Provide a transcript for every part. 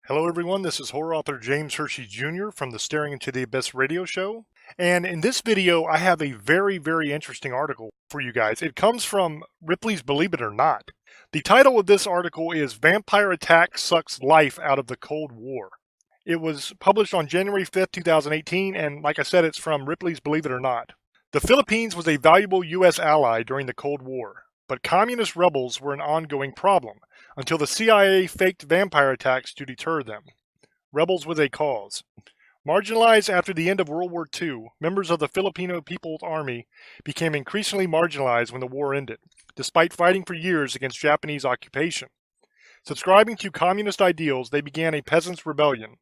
Hello everyone, this is horror author James Hershey Jr. from the Staring Into the Abyss radio show. And in this video, I have a very interesting article for you guys. It comes from Ripley's Believe It or Not. The title of this article is Vampire Attack Sucks Life Out of the Cold War. It was published on January 5th, 2018, and like I said, it's from Ripley's Believe It or Not. The Philippines was a valuable U.S. ally during the Cold War, but communist rebels were an ongoing problem until the CIA faked vampire attacks to deter them. Rebels with a cause. Marginalized after the end of World War II, members of the Filipino People's Army became increasingly marginalized when the war ended, despite fighting for years against Japanese occupation. Subscribing to communist ideals, they began a peasants' rebellion,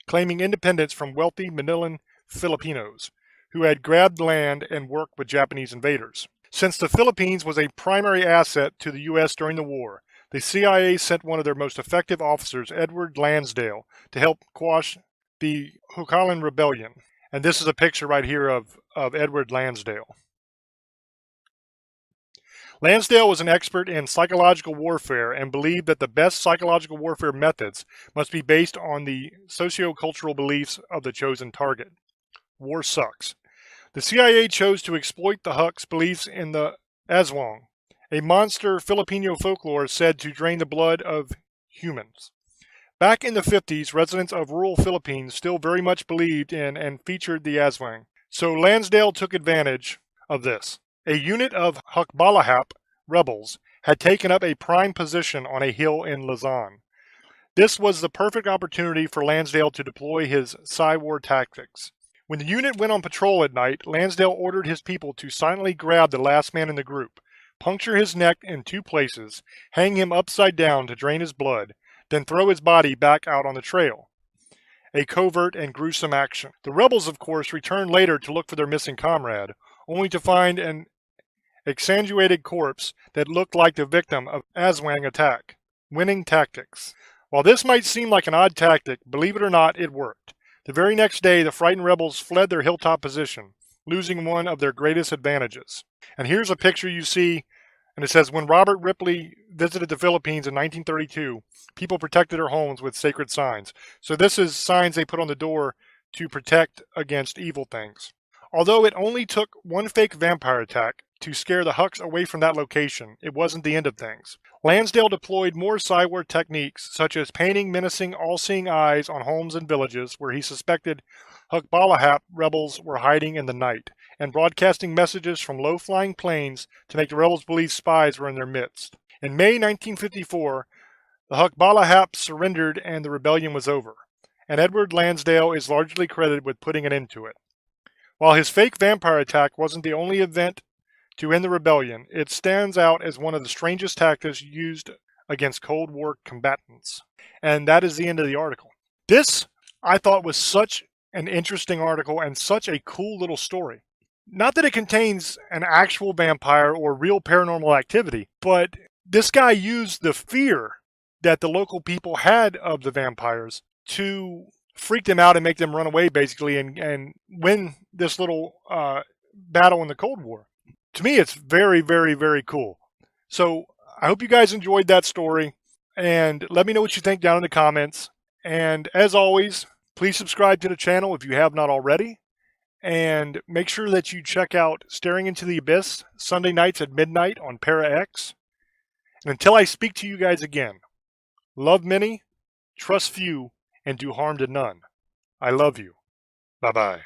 claiming independence from wealthy Manilan Filipinos, who had grabbed land and worked with Japanese invaders. Since the Philippines was a primary asset to the U.S. during the war, the CIA sent one of their most effective officers, Edward Lansdale, to help quash the Hukahon Rebellion. And this is a picture right here of Edward Lansdale. Lansdale was an expert in psychological warfare and believed that the best psychological warfare methods must be based on the socio-cultural beliefs of the chosen target. War sucks. The CIA chose to exploit the Huk's beliefs in the Aswang, a monster Filipino folklore said to drain the blood of humans. Back in the 50s, residents of rural Philippines still very much believed in and featured the Aswang, so Lansdale took advantage of this. A unit of Hukbalahap rebels had taken up a prime position on a hill in Luzon. This was the perfect opportunity for Lansdale to deploy his Psy-war tactics. When the unit went on patrol at night, Lansdale ordered his people to silently grab the last man in the group, puncture his neck in 2 places, hang him upside down to drain his blood, then throw his body back out on the trail. A covert and gruesome action. The rebels, of course, returned later to look for their missing comrade, only to find an exsanguinated corpse that looked like the victim of Aswang attack. Winning tactics. While this might seem like an odd tactic, believe it or not, it worked. The very next day, the frightened rebels fled their hilltop position, losing one of their greatest advantages. And here's a picture you see, and it says, when Robert Ripley visited the Philippines in 1932, people protected their homes with sacred signs. So this is signs they put on the door to protect against evil things. Although it only took one fake vampire attack to scare the Huks away from that location, it wasn't the end of things. Lansdale deployed more Psy-war techniques, such as painting menacing all-seeing eyes on homes and villages where he suspected Hukbalahap rebels were hiding in the night, and broadcasting messages from low-flying planes to make the rebels believe spies were in their midst. In May 1954, the Hukbalahap surrendered and the rebellion was over, and Edward Lansdale is largely credited with putting an end to it. While his fake vampire attack wasn't the only event to end the rebellion, it stands out as one of the strangest tactics used against Cold War combatants. And that is the end of the article. This, I thought, was such an interesting article and such a cool little story. Not that it contains an actual vampire or real paranormal activity, but this guy used the fear that the local people had of the vampires to freak them out and make them run away, basically, and win this little battle in the Cold War. To me, it's very cool. So I hope you guys enjoyed that story, and let me know what you think down in the comments. And as always, please subscribe to the channel if you have not already, and make sure that you check out Staring Into the Abyss Sunday nights at midnight on Para-X. And until I speak to you guys again, love many, trust few, and do harm to none. I love you. Bye-bye.